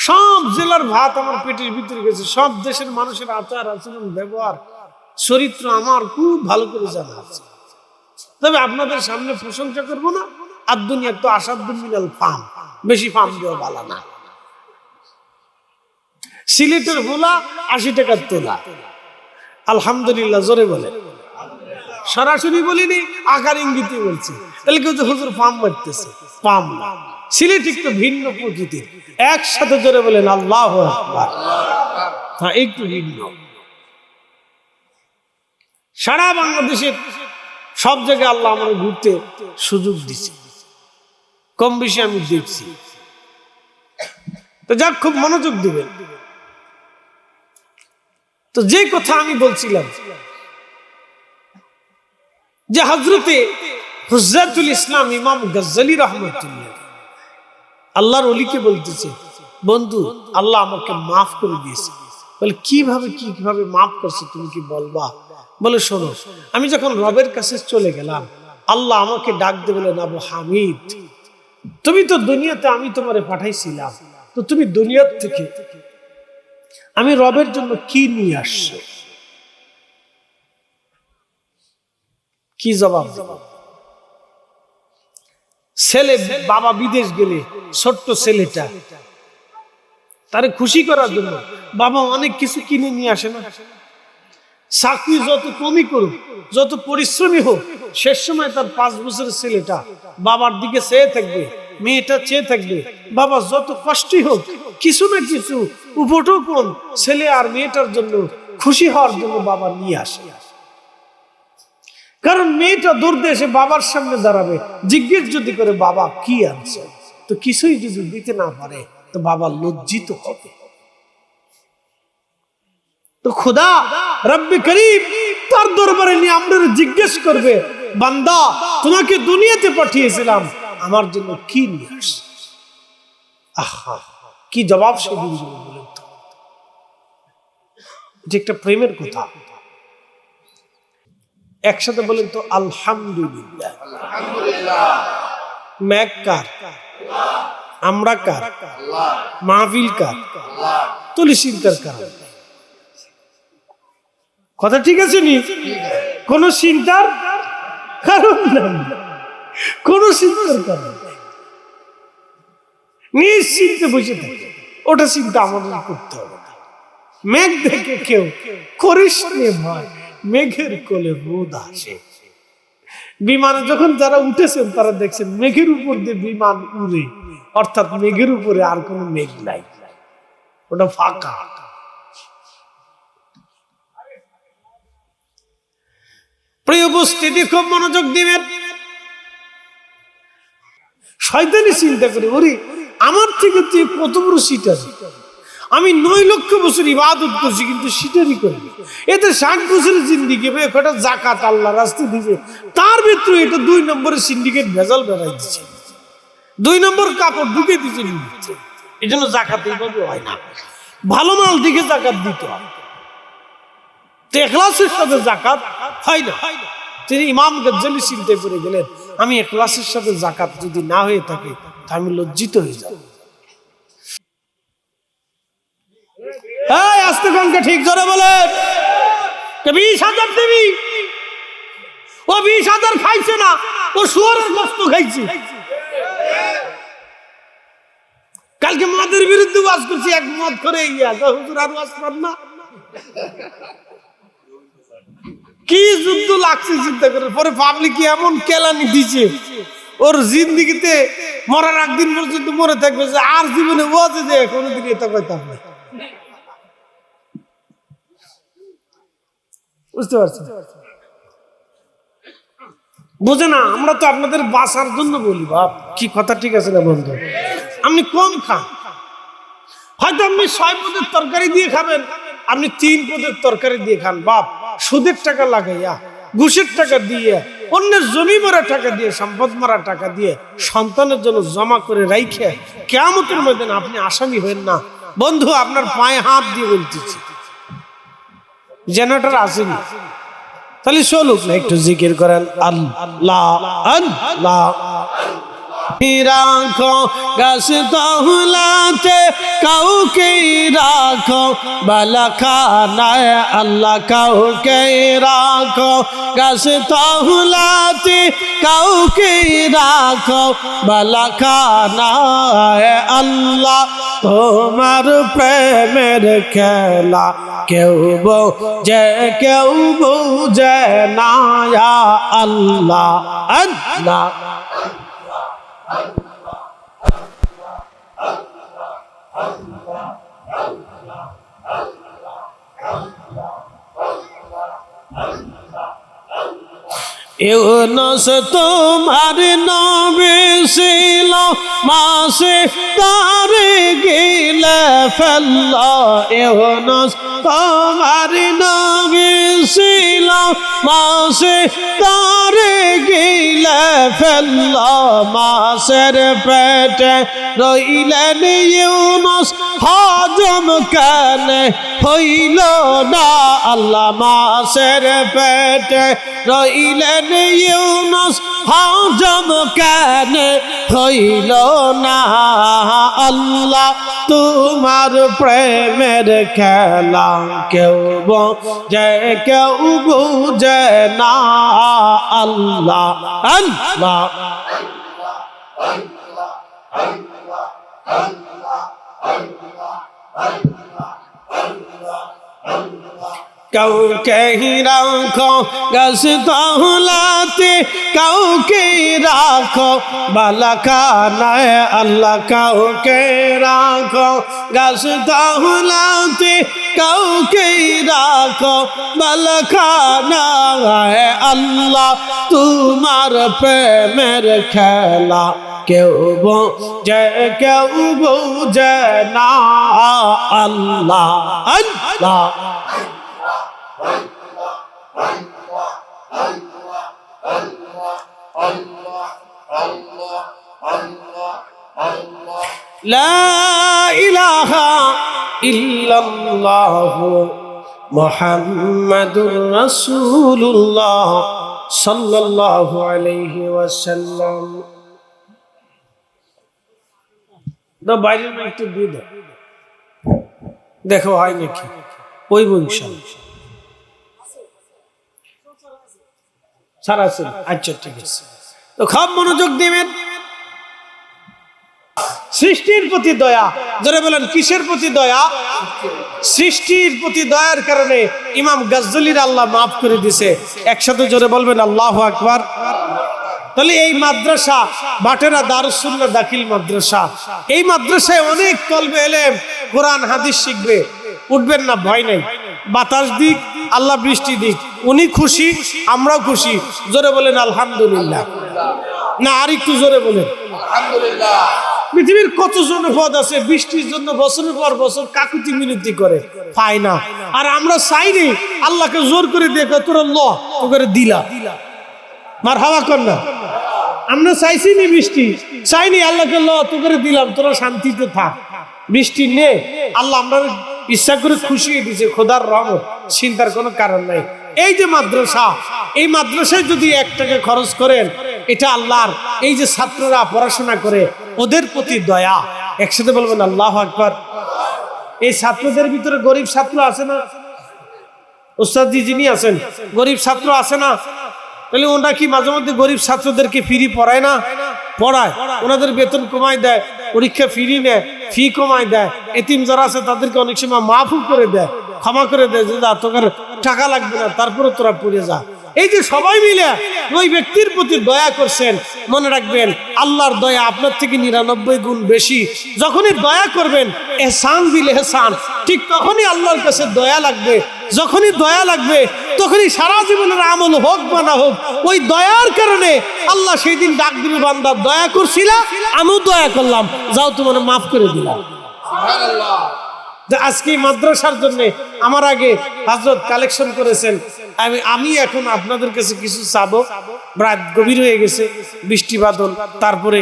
সব জেলার ভাত আমার পেটের ভিতরে গেছে, সব দেশের মানুষের আচার আচরণ ব্যবহার চরিত্র আমার খুব ভালো করে জানা আছে। তবে আপনাদের সামনে প্রশংসা করবো না, আর দুনিয়া তো আসাদুল মিনাল ফাম, বেশি ফাম দেওয়া ভালো না। সিলেটের ভোলা 80 টাকার তোলা, আলহামদুলিল্লাহ জোরে বলে, সরাসরি বলিনি, আকার ইঙ্গিতে বলছি। তাহলে কেউ যে হুজুর ফার্ম মারতেছে, পাম না, সিলেট একটু ভিন্ন প্রকৃতির। একসাথে জোরে বলেন আল্লাহু আকবার। হ্যাঁ, একটু ভিন্ন। সারা বাংলাদেশের সব জায়গায় আল্লাহ আমার ঘুরতে সুযোগ দিছে, কম বেশি আমি দেখছি। তো যাক, খুব মনোযোগ দিবেন। তো যে কথা আমি বলছিলাম যে হযরতে হুজ্জাতুল ইসলাম ইমাম গজ্জালী রাহমাতুল্লাহ আল্লাহর ওলিকে বলতেছে, বন্ধু আল্লাহ আমাকে মাফ করে দিয়েছে। বলে কিভাবে মাফ করছে, তুমি কি বলবা? বলে শোনো, আমি যখন রবের কাছে চলে গেলাম, আল্লাহ আমাকে ডাক দিয়ে বলেন, আবু হামিদ, তুমি তো দুনিয়াতে আমি তোমারে পাঠাইছিলাম, তো তুমি দুনিয়ার থেকে আমি রবের জন্য কি নিয়ে আসছো? কি জবাব দেব? ছেলে বাবা বিদেশ গেলে, ছোট্ট ছেলেটা, তারে খুশি করার জন্য বাবা অনেক কিছু কিনে নিয়ে আসে না? চাকরি যত কমই করুক, যত পরিশ্রমী হোক, শেষ সময় তার 5 বছরের ছেলেটা বাবার দিকে চেয়ে থাকবে, মেয়েটা চেয়ে থাকবে। বাবা যত কষ্টই হোক, কিছু না কিছু উপটোকন ছেলে আর মেয়েটার জন্য খুশি হওয়ার জন্য বাবা নিয়ে আসে। কারণ মেয়েটা দৌড়ে এসে বাবার সামনে দাঁড়াবে, জিজ্ঞেস যদি করে বাবা কি আনছে, তো কিছুই যদি দিতে না পারে, তো বাবা লজ্জিত হবে। তো খোদা রব্বে করিম তার দরবারে নিয়ে আমরা জিজ্ঞেস করবে, বান্দা তোমাকে দুনিয়াতে পাঠিয়েছিলাম, আমার জন্য কি নিয়ে আসছে? আহা, কি জবাব সে দিন বলেন তো। এটা একটা প্রেমের কথা। একসাথে বলেন তো আলহামদুলিল্লাহ। ম্যাক কার? আমরা কার? মাহফিল কার? তুলি চিন্তার কারণ। কথা ঠিক আছে নি? কোন চিন্তার কারণ নাই, কোন চিন্তার কারণ নাই, নিশ্চিন্তে বসে থাকে। ওটা চিন্তা আমাদের করতে হবে না। মেঘ দেখে কেউ করিস নে ভয়, মেঘের কোলে রোদ আসে। বিমানে যখন যারা উঠেছেন তারা দেখছেন মেঘের উপর দিয়ে বিমান উড়ে, অর্থাৎ মেঘের উপরে আর কোন মেঘ নাই, ওটা ফাঁকা। প্রিয় উপস্থিতি, খুব মনোযোগ দিবেন। শয়তানি চিন্তা করে, ওরে আমার থেকে তুই কত বড় সিট আছে, আমি 9 লক্ষ বছর ইবাদত করছি কিন্তু সেটারই করি। এতে 60 বছরের জিন্দিগি একটা জাকাত আল্লাহ রাস্তায় দিবে, তার ভিতরে এটা 2 নম্বরের সিন্ডিকেট ভেজাল বেড়াই দিচ্ছে, 2 নম্বর কাপড় ঢুকে দিচ্ছে। এই জন্য জাকাত এইভাবে হয় না, ভালো মাল দিকে জাকাত দিতে হয়। ইখলাসের সাথে জাকাত হয় না। তিনি ইমাম গজ্জালি চিন্তায় পড়ে গেলেন, আমি ইখলাসের সাথে জাকাত যদি না হয়ে থাকে তা আমি লজ্জিত হয়ে যাব। এই আস্তে কনকে ঠিক জোরে বলেন, 20,000 দিবি। ও 20,000 খাইছে না, ও শুয়োরের গোশত খাইছে। কালকে মদের বিরুদ্ধে ওয়াজ করছি, এক মদ করে হুজুর আর ওয়াজ কর না। কি যুদ্ধ লাগছে চিন্তা করে, পরে পাবলিক এমন কেলানি দিছে, ওর জিন্দিগিতে মরার একদিন পর্যন্ত মরে থাকবে যে আর জীবনে ওয়াজে যে কোনোদিন এটা কইতাম না। বুঝতে পারছেন? বুঝে না, আমরা তো আপনাদের বাঁচার জন্য বলি। বাপ কি কথা ঠিক আছে না বন্ধু? আপনি কম খান, হয়তো আপনি 6 পদের তরকারি দিয়ে খাবেন, আপনি 3 পদের তরকারি দিয়ে খান। বাপ সুদের টাকা লাগাইয়া, ঘুষের টাকা দিয়ে, অন্যের জমি মারা টাকা দিয়ে, সম্পদ মারা টাকা দিয়ে সন্তানের জন্য জমা করে রাইখে কিয়ামতের ময়দানে আপনি আসামি হবেন না। বন্ধু আপনার পায়ে হাত দিয়ে বলতেছি, জেনারেটর আসেনি, তাহলে চলুক না, একটু জিকির করেন আল্লাহ আল্লাহ। রাখো গাছ তহলাতে কাউকে রাখো বালাখানায় আল্লাহ, কাউকে রাখো গাছ তহলাতে কাউকে রাখো বালাখানায় আল্লাহ। তোমার প্রেমের খেলা কেউ বোঝে কেউ বুঝে না আল্লাহ আল্লাহ। ইউনুস তোমার নবী ছিল, মাসে তারে গিলে ফেলল। ইউনুস তোমার নবী ছিল, মাসে তারে গিলে ফেলল। মাসের পেটে রইলেন ইউনুস, হজম কেন হইল না আল্লাহ। মাসের পেটে রইলেন ইউনুস, হজম কেন হইল না আল্লাহ। তোমার প্রেমের খেলা কেউ বোঝে কেউ বুঝে না আল্লাহ আল্লাহ। কাউকে রাখো গাছ তহলাতে কাউকে রাখো বালাখানায় আল্লাহ। কাউকে রাখো গাছ তহলাতে কাউকে রাখো বালাখানায় আল্লাহ। তোমার প্রেমের খেলা কেউ বোঝে কেউ বুঝে না আল্লাহ আল্লাহ। লা ইলাহা ইল্লাল্লাহু মুহাম্মাদুর রাসূলুল্লাহ সাল্লাল্লাহু আলাইহি ওয়াসাল্লাম। না বাইরে একটু দিয়ে দাও, দেখো হয় নাকি ওই বংশাল সারা আছে। আচ্ছা ঠিক আছে, তো খুব মনোযোগ দিবেন। সৃষ্টির প্রতি দয়া, যারা বলেন কিসের প্রতি দয়া? সৃষ্টির প্রতি দয়ার কারণে ইমাম গজ্জালির আল্লাহ মাফ করে দিয়েছে। একসাথে জোরে বলবেন আল্লাহু আকবার। তাহলে এই মাদ্রাসা বাটেরা দারুস সুন্নাহ দাখিল মাদ্রাসা, এই মাদ্রাসায় অনেক তলবে ইলম কোরআন হাদিস শিখবে। উঠবেন না, ভয় নাই। বাতাস দিক, আল্লাহ বৃষ্টি দিক, উনি খুশি আমরাও খুশি। জোরে বলেন আলহামদুলিল্লাহ। না আর একটু জোরে বলেন আলহামদুলিল্লাহ। পৃথিবীর কত জনপদ আছে বৃষ্টির জন্য বছরের পর বছর কাকুতি মিনতি করে, পায় না। আর আমরা চাইনি আল্লাহকে জোর করে দিয়ে তোরা ল তো করে দিলা, মার হাওয়া কর না। আমরা চাইছি নি বৃষ্টি, চাইনি আল্লাহকে ল তো করে দিলাম, তোরা শান্তিতে থাক, বৃষ্টি নে। আল্লাহ আমরা ইচ্ছা করে খুশি হয়ে দিছে, খোদার রহমত, চিন্তার কোনো কারণ নাই। এই যে মাদ্রাসা, এই মাদ্রাসায় যদি 1 টাকা খরচ করেন, এটা আল্লাহর, এই যে ছাত্ররা পড়াশোনা করে ওদের প্রতি দয়া। একসাথে বলবেন আল্লাহু আকবার। এই ছাত্রদের ভিতরে গরিব ছাত্র আছে না? উস্তাদজি যিনি আছেন, গরিব ছাত্র আছে না? তাহলে ওরা কি মাঝে মধ্যে গরিব ছাত্রদেরকে ফ্রি পড়ায় না? পড়ায়, ওনাদের বেতন কমায় দেয়, পরীক্ষা ফ্রি নেয়, ফি কমায় দেয়। এতিম যারা আছে তাদেরকে অনেক সময় মাফও করে দেয়, ক্ষমা করে দেয়, যে তোর টাকা লাগবে না, তারপরে তোরা পড়ে যা। এই যে সবাই মিলে ওই ব্যক্তির প্রতি দয়া করছেন, মনে রাখবেন আল্লাহর দয়া আপনার থেকে 99 গুণ বেশি। যখনই দয়া করবেন, এহসান বিল এহসান, ঠিক তখনই আল্লাহর কাছে দয়া লাগবে। যখনই দয়া লাগবে তখনই সারা জীবনের আমল হোক বা না হোক, ওই দয়ার কারণে আল্লাহ সেই দিন ডাক দিবে, বান্দা দয়া করছিলা, আমিও দয়া করলাম, যাও তোমার মাফ করে দিলাম। সুবহানাল্লাহ। আজকে মাদ্রাসার জন্য আমার আগে হযরত কালেকশন করেছেন। আমি এখন আপনাদের কাছে কিছু চাবো। রাত গভীর হয়ে গেছে, বৃষ্টি বাদল, তারপরে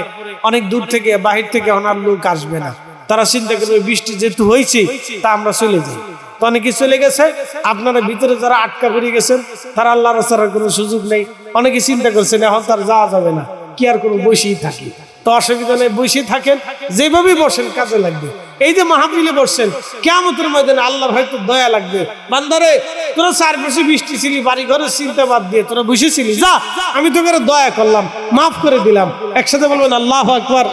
অনেক দূর থেকে বাহির থেকে অনার লোক আসবে না। তারা চিন্তা করবে বৃষ্টি যেহেতু হয়েছে তা আমরা চলে যাই। তো অনেকে চলে গেছে, আপনারা ভিতরে যারা আটকা পড়ে গেছেন তারা আল্লাহর রাস্তার কোনো সুযোগ নেই। অনেকে চিন্তা করছেন এখন তার যাওয়া যাবে না, কি আর কোনো বসেই থাকি। তো অসুবিধা নেই, বসে থাকেন, যেভাবে বসেন কাজে লাগবে। এই যে মাহফিলে বসছেন, কিয়ামতের ময়দানে আল্লাহর হয়তো দয়া লাগবে, বান্দারে তোরা চারপাশে বৃষ্টি ছিলি, বাড়ি ঘরের চিন্তা বাদ দিয়ে তোরা বসেছিলি, যা আমি তোকে দয়া করলাম, মাফ করে দিলাম। একসাথে বলবেন আল্লাহু আকবার।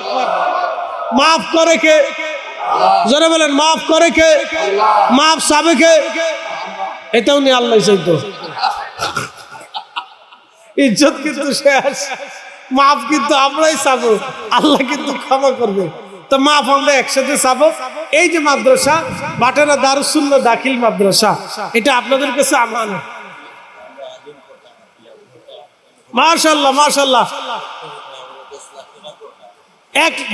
মাফ করে কে? জোরে বলেন, মাফ করে কে? মাফ চাবে কে? এটাও নিয়ে আল্লাহ চাইতো। ইজ্জত কিন্তু শেষ, মাফ কিন্তু আমরাই চাবো, আল্লাহ কিন্তু ক্ষমা করবে। তো মাফ আমরা একসাথে চাবো। এই যে মাদ্রাসা ভাটেরা দারুস সুন্নাহ দাখিল মাদ্রাসা, এটা আপনাদের কাছে আমানত। মাশাআল্লাহ মাশাআল্লাহ।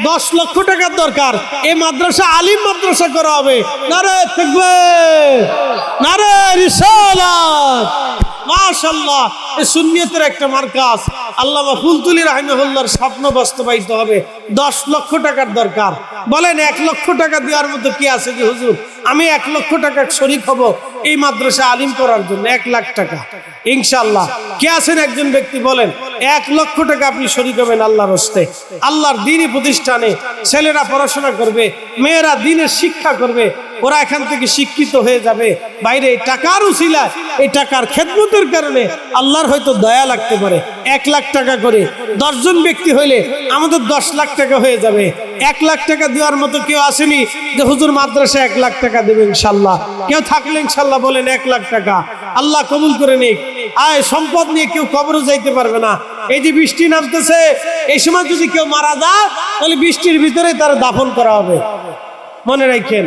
10 লক্ষ টাকার দরকার। এই মাদ্রাসা আলিম মাদ্রাসা করা হবে। নারে তাকবীর, নারে রিসালাত। মাশাআল্লাহ, এই সুন্নিয়তের একটা মার্কাজ। আল্লামা ফুলতুলি রাহিমাহুল্লাহর স্বপ্ন বাস্তবায়িত হবে। 10 লক্ষ টাকার দরকার। বলেন 1 লক্ষ টাকা দেওয়ার মতো কি আছে যে হুজুর আমি 1 লক্ষ টাকা শরীক হব এই মাদ্রাসা আলিম করার জন্য? 1 লাখ টাকা ইনশাআল্লাহ। কে আছেন একজন ব্যক্তি বলেন 1 লক্ষ টাকা আপনি শরীক হবেন আল্লাহর রাস্তে, আল্লাহর দ্বীনি প্রতিষ্ঠানে। ছেলেরা পড়াশোনা করবে, মেয়েরা দ্বীনের শিক্ষা করবে, ওরা এখান থেকে শিক্ষিত হয়ে যাবে। বাইরে এই টাকার উসিলা, এই টাকার খেদমতের কারণে আল্লাহর হয়তো দয়া লাগতে পারে। 1 লাখ টাকা করে 10 জন ব্যক্তি হইলে আমাদের 10 লাখ টাকা হয়ে যাবে। 1 লাখ টাকা দেওয়ার মতো কেউ আসেনি যে হুজুর মাদ্রাসা 1 লাখ টাকা দেবে ইনশাল্লাহ? কেউ থাকলে ইনশাল্লাহ বলেন 1 লাখ টাকা আল্লাহ কবুল করে নিক। আয় সম্পদ নিয়ে কেউ কবরে যাইতে পারবে না। এই যে বৃষ্টি নামতেছে, এই সময় যদি কেউ মারা যায় তাহলে বৃষ্টির ভিতরে তার দাফন করা হবে। মনে রাখেন,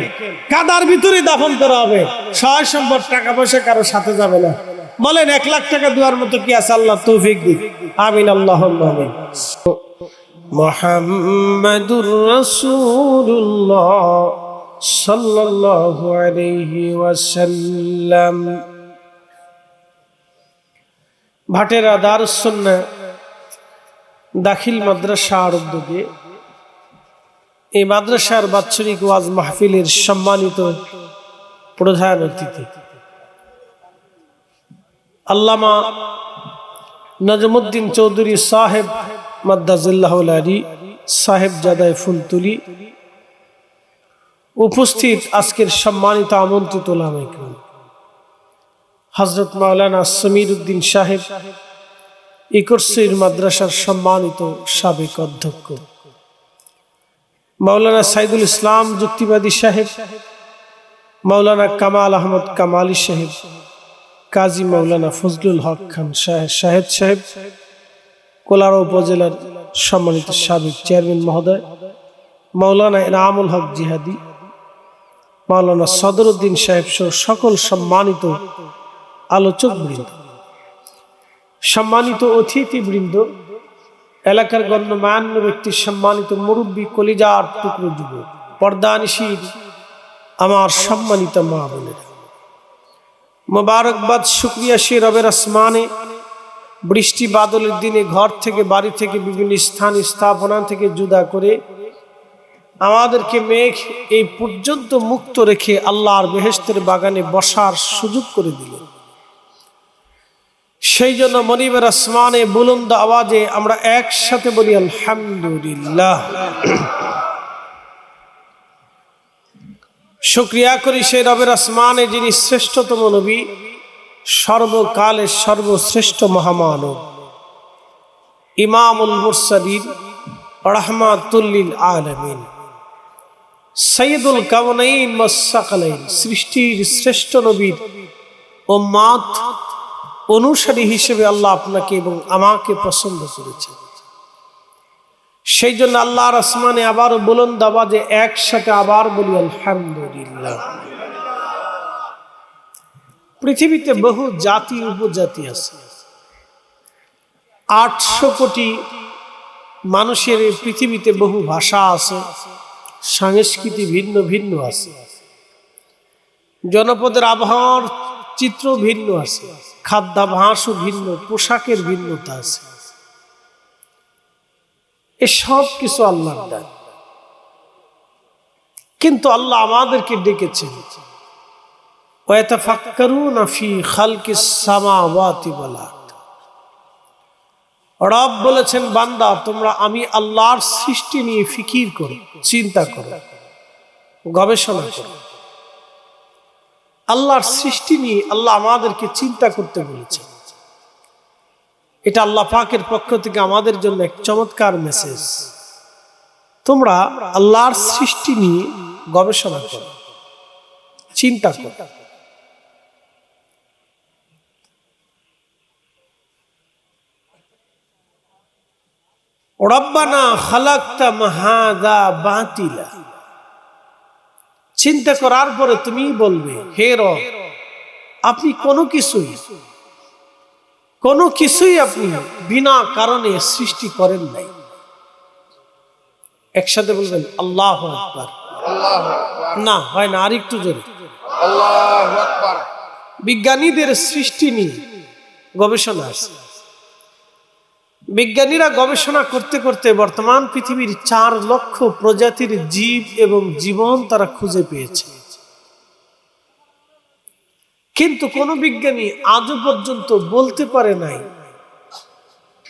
কাদার ভিতরে দাফন করা হবে। সহায় সম্পদ টাকা পয়সা কারো সাথে যাবে না। বলেন 1 লাখ টাকা দেওয়ার মতো কি আছে? আল্লাহ তৌফিক দিক, আমিন আল্লাহুম্মা আমিন। মুহাম্মাদুর রাসূলুল্লাহ সাল্লাল্লাহু আলাইহি ওয়াসাল্লাম। ভাটেরা দারুস সুন্নাহ দাখিল মাদ্রাসার উদ্যোগে এই মাদ্রাসার বাৎসরিক ওয়াজ মাহফিলের সম্মানিত প্রধান অতিথি আল্লামা নজমুদ্দিন চৌধুরী সাহেব মাদ্দাজিল্লাহুল আলী সাহেব জাদায় ফুলতুলি, উপস্থিত আজকের সম্মানিত আমন্ত্রিত উলামায়ে কেরাম, হযরত মাওলানা সমীর উদ্দিন সাহেব ইকরসির মাদ্রাসার সম্মানিত সাবেক অধ্যক্ষ, মাওলানা সাইদুল ইসলাম যুক্তিবাদী সাহেব, মাওলানা কামাল আহমদ কামালি সাহেব, কাজী মাওলানা ফজলুল হক খান শাহেদ সাহেব, কোলারা উপজেলার সম্মানিত সাবেক চেয়ারম্যান মহোদয়, মাওলানা ইনামুল হক জিহাদি, মাওলানা সদরউদ্দিন সাহেব সহ সকল সম্মানিত আলোচক বৃন্দ, সম্মানিত অতিথি বৃন্দ এলাকার গণ্যমান্য ব্যক্তি, সম্মানিত মুরব্বী, কলিজার টুকরো যুবক, পর্দানিশীল আমার সম্মানিত মা বোনেরা, মোবারকবাদ, শুকরিয়া সে রবের আসমানে বৃষ্টি বাদলের দিনে ঘর থেকে, বাড়ি থেকে, বিভিন্ন স্থান স্থাপনা থেকে জুদা করে আমাদেরকে মেঘ এই পর্যন্ত মুক্ত রেখে আল্লাহর বেহেশতের বাগানে বসার সুযোগ করে দিল। সেই জন্য মনিবের আসমানে বুলন্দ আওয়াজে আমরা একসাথে বলি আলহামদুলিল্লাহ। শুকরিয়া করি সেই রবের আসমানে যিনি শ্রেষ্ঠতম নবী, সর্বকালের সর্বশ্রেষ্ঠ মহামানব, ইমামুল মুরসালিন, রাহমাতুল লিল আলামিন, সাইয়্যিদুল কাওনাইন ওয়াস সাকালাইন, সৃষ্টির শ্রেষ্ঠ নবীর উম্মত অনুসারী হিসেবে আল্লাহ আপনাকে এবং আমাকে পছন্দ করেছেন। সেই জন্য আল্লাহর আসমানে আবার বুলন্দ আওয়াজে একসাথে আবার বলি আলহামদুলিল্লাহ। পৃথিবীতে বহু জাতি উপজাতি আছে, 800 কোটি মানুষের পৃথিবীতে বহু ভাষা আছে, সংস্কৃতি ভিন্ন ভিন্ন আছে, জনপদের আবহাওয়ার চিত্র ভিন্ন আছে, খাদ্যাভ্যাসও ভিন্ন, পোশাকের ভিন্নতা আছে। এসব কিছু আল্লাহর দান, কিন্তু আল্লাহ আমাদেরকে ডেকেছেন ওয়াতাফাক্কারুনা ফি খালকিস সামাওয়াতি ওয়াল আরদ। রব বলেছেন, বান্দা তোমরা আমি আল্লাহর সৃষ্টি নিয়ে ফিকির করো, চিন্তা করো, গবেষণা করো। আল্লাহর সৃষ্টি নিয়ে আল্লাহ আমাদেরকে চিন্তা করতে বলেছেন। এটা আল্লাহ পাকের পক্ষ থেকে আমাদের জন্য এক চমৎকার মেসেজ। তোমরা আল্লাহর সৃষ্টি নিয়ে গবেষণা করো, চিন্তা করো। রব্বানা খালাকতা মাহাযা বাতিলা। চিন্তা করার পরে তুমি বলবে, হে রব, আপনি কোনো কিছুই আপনি বিনা কারণে সৃষ্টি করেন নাই। একসাথে বলবেন আল্লাহু আকবার। না হয় না, আরেকটু জোরে আল্লাহু আকবার। বিজ্ঞানীদের সৃষ্টি নিয়ে গবেষণা আছে। বিজ্ঞানীরা গবেষণা করতে করতে বর্তমান পৃথিবীর 4 লক্ষ প্রজাতির জীব এবং জীবন তারা খুঁজে পেয়েছে। কিন্তু কোন বিজ্ঞানী আজও পর্যন্ত বলতে পারে নাই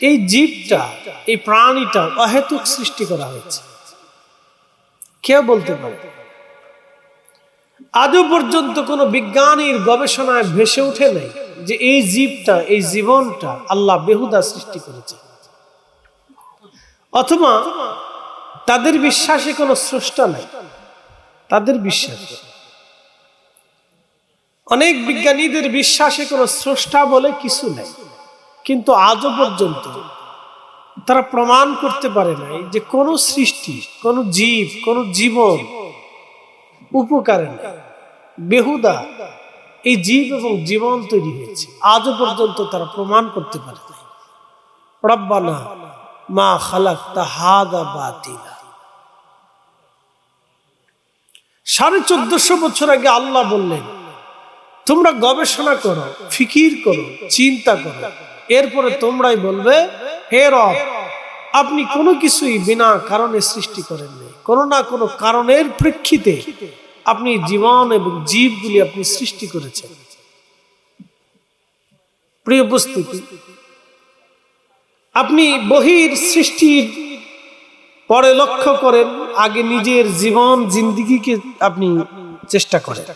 এই জীবটা, এই প্রাণীটা অহেতুক সৃষ্টি করা হয়েছে। কেউ বলতে পারে? আজও পর্যন্ত কোন বিজ্ঞানীর গবেষণায় ভেসে ওঠে নাই যে এই জীবটা, এই জীবনটা আল্লাহ বেহুদা সৃষ্টি করেছে। অথবা তাদের বিশ্বাসে কোনো স্রষ্টা নাই, তাদের বিশ্বাস। অনেক বিজ্ঞানীদের বিশ্বাসে কোনো স্রষ্টা বলে কিছু নাই, কিন্তু আজও পর্যন্ত তারা প্রমাণ করতে পারে নাই যে কোন সৃষ্টি, কোন জীব, কোন জীবন উপকারে নাই, বেহুদা এই জীব এবং জীবন তৈরি হয়েছে। আজও পর্যন্ত তারা প্রমাণ করতে পারে নাই। রব্বানা মা খালাকতা হাযা বাতিলা। 1450 বছর আগে আল্লাহ বললেন, তোমরা গবেষণা করো, ফিকির করো, চিন্তা করো, এরপরে তোমরাই বলবে, হে রব, আপনি কোনো কিছুই বিনা কারণে সৃষ্টি করেন নাই। কোনো না কোনো কারণের প্রেক্ষিতে আপনি জীবন এবং জীবগুলি আপনি সৃষ্টি করেছেন। প্রিয় উপস্থিতি, আপনি বহির সৃষ্টির পরে লক্ষ্য করেন, আগে নিজের জীবন জিন্দেগিকে আপনি চেষ্টা করেন।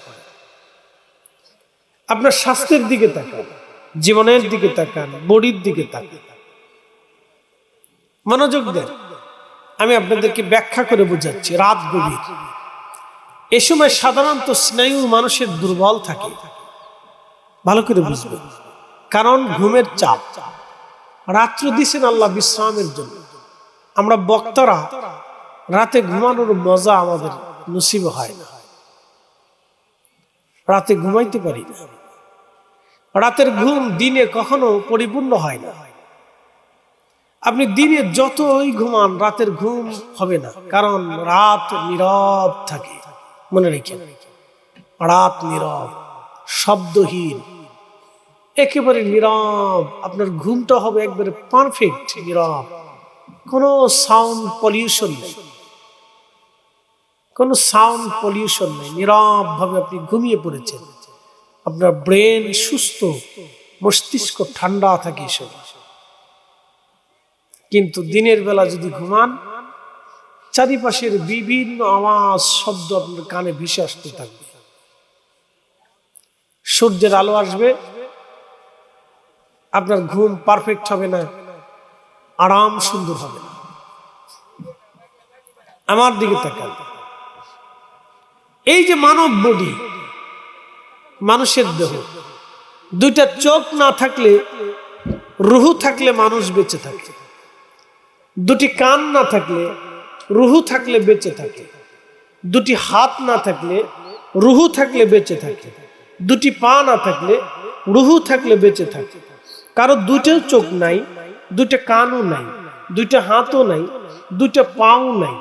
আপনার স্বাস্থ্যের দিকে তাকান, জীবনের দিকে তাকান, বডির দিকে তাকান, মনোযোগ দেন। আমি আপনাদেরকে ব্যাখ্যা করে বোঝাচ্ছি। রাত গভীর, এ সময় সাধারণত স্নায়ু মানুষের দুর্বল থাকে। ভালো করে বুঝবেন, কারণ ঘুমের চাপ। রাত্র দিছেন আল্লাহ বিশ্রামের জন্য। আমরা বক্তারা রাতে ঘুমানোর মজা আমাদের নসিব হয় না, রাতে ঘুমাইতে পারি না। রাতের ঘুম দিনে কখনো পরিপূর্ণ হয় না। আপনি দিনে যতই ঘুমান রাতের ঘুম হবে না, কারণ রাত নীরব থাকে। মনে রেখেন, রাত নীরব, শব্দহীন, একেবারে নীরব। আপনার ঘুমটা হবে একবারে পারফেক্ট নীরব, কোনো সাউন্ড পলিউশন নেই, কোনো সাউন্ড পলিউশন নেই। নীরব ভাবে আপনি ঘুমিয়ে পড়েছেন, আপনার ব্রেন সুস্থ, মস্তিষ্ক ঠান্ডা থাকে সব। কিন্তু দিনের বেলা যদি ঘুমান, চারিপাশের বিভিন্ন আওয়াজ, শব্দ আপনার কানে ভেসে আসতে থাকবে। সূর্যের আলো আসবে, আপনার ঘুম পারফেক্ট হবে না, আরাম সুন্দর হবে না। আমার দিকে তাকান, এই যে মানব বডি, মানুষের দেহ, দুইটা চোখ না থাকলে, রুহু থাকলে মানুষ বেঁচে থাকে। দুটি কান না থাকলে, রুহু থাকলে বেঁচে থাকে। দুটি হাত না থাকলে, রুহু থাকলে বেঁচে থাকে। দুটি পা না থাকলে, রুহু থাকলে বেঁচে থাকে। কারো দুইটাও চোখ নাই, দুইটা কানও নাই, দুইটা হাতও নাই, দুইটা পাও নাই,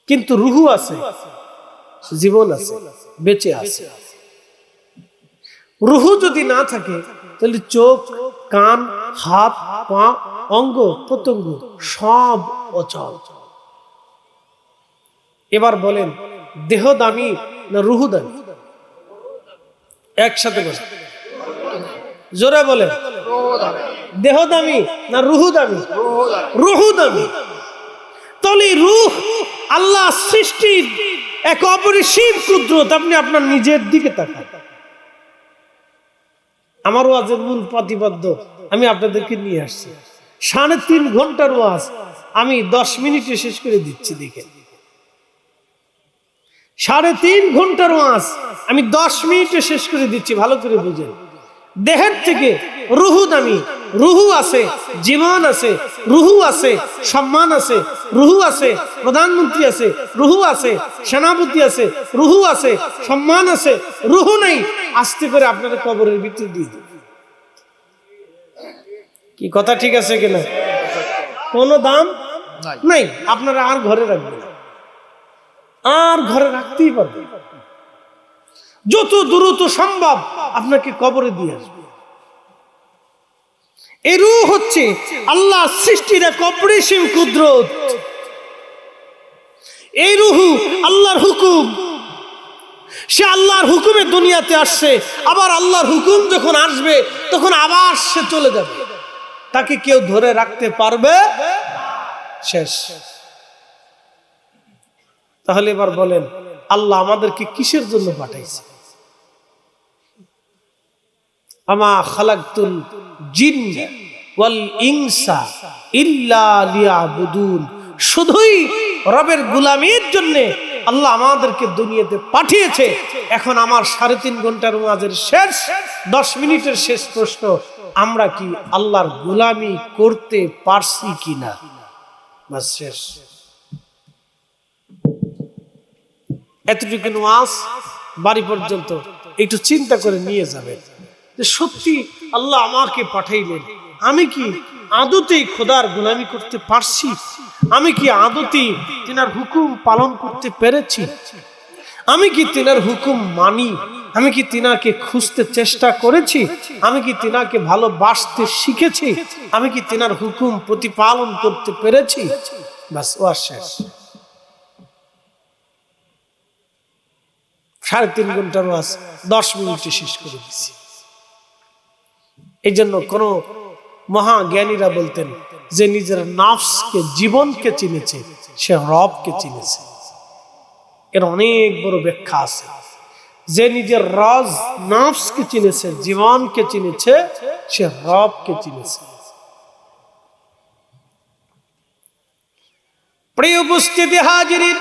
কিন্তু রুহু আছে, জীবন আছে, বেঁচে আছে। রুহু যদি না থাকে, তাহলে চোখ, কান, হাত, পা, অঙ্গ প্রত্যঙ্গ সব অচল। এবার বলেন, দেহ দামি না রুহু দামি? একসাথে বলেন, জোরে বলেন, দেহ দামি না রুহু দামি? রুহু দামি। তাহলে রূহ আল্লাহ সৃষ্টির এক অপরিসীম কুদরত। আপনি আপনার নিজের দিকে তাকান। আমার ওয়াজের মূল প্রতিপাদ্য আমি আপনাদেরকে নিয়ে আসছি, 3.5 ঘন্টার ওয়াজ আমি 10 মিনিটে শেষ করে দিচ্ছি। দেখেন, 3.5 ঘন্টার ওয়াজ আমি 10 মিনিটে শেষ করে দিচ্ছি। ভালো করে বুঝেন, দেহের থেকে রুহু দামি। রুহু আছে, জীবন আছে, রুহু আছে, সম্মান আছে, রুহু আছে, প্রধানমন্ত্রী আছে, রুহু আছে, সেনাপতি আছে, রুহু আছে, সম্মান আছে। রুহু নেই, আস্তে করে আপনারা কবরের ভিতরে দিয়ে দেন। কি কথা ঠিক আছে কিনা? কোনো দাম নাই, আপনারা আর ঘরে রাখবেন, আর ঘরে রাখতেই পারবেন। যত দ্রুত সম্ভব আপনাকে কবরে দিয়ে আসবে। এই রূহ হচ্ছে আল্লাহ সৃষ্টির এক অপরিসীম কুদরত। এই রূহ আল্লাহর হুকুম, সে আল্লাহর হুকুমে দুনিয়াতে আসছে। আবার আল্লাহর হুকুম যখন আসবে, তখন আবার সে চলে যাবে। তাকে কেউ ধরে রাখতে পারবে? শেষ। তাহলে এবার বলেন, আল্লাহ আমাদেরকে কিসের জন্য পাঠাইছে? আমা খালাকতুল জিন্না ওয়াল ইনসা ইল্লা লিয়াবুদুন। শুধুই রবের গোলামির জন্য আল্লাহ আমাদেরকে দুনিয়াতে পাঠিয়েছে। এখন আমার 3.5 ঘন্টার ওয়াজের শেষ 10 মিনিটের শেষ প্রশ্ন, আমরা কি আল্লাহর গোলামি করতে পারছি কিনা? বাস, শেষ। এতটুকু ওয়াজ বাড়ি পর্যন্ত একটু চিন্তা করে নিয়ে যাবেন যে সত্যি আল্লাহ আমাকে পাঠাইলেন, আমি কি আদতেই খোদার গোলামি করতে পারছি? আমি কি আদতেই তিনার হুকুম পালন করতে পেরেছি? আমি কি তিনার হুকুম মানি? আমি কি তিনাকে খুঁজতে চেষ্টা করেছি? আমি কি তিনাকে ভালোবাসতে শিখেছি? আমি কি তিনার হুকুম প্রতিপালন করতে পেরেছি? বাস, ওয়াজ শেষ। 3.5 ঘন্টার ওয়াজ 10 মিনিটে শেষ করে দিচ্ছি। এই জন্য কোন মহা জ্ঞানীরা বলতেন যে নিজের নফসকে, জীবনকে চিনেছে, সে রবকে চিনেছে। এর অনেক বড় ব্যাখ্যা আছে। যে নিজের নফসকে চিনেছে, জীবনকে চিনেছে, সে রবকে চিনেছে। প্রিয় উপস্থিতি হাজিরিন,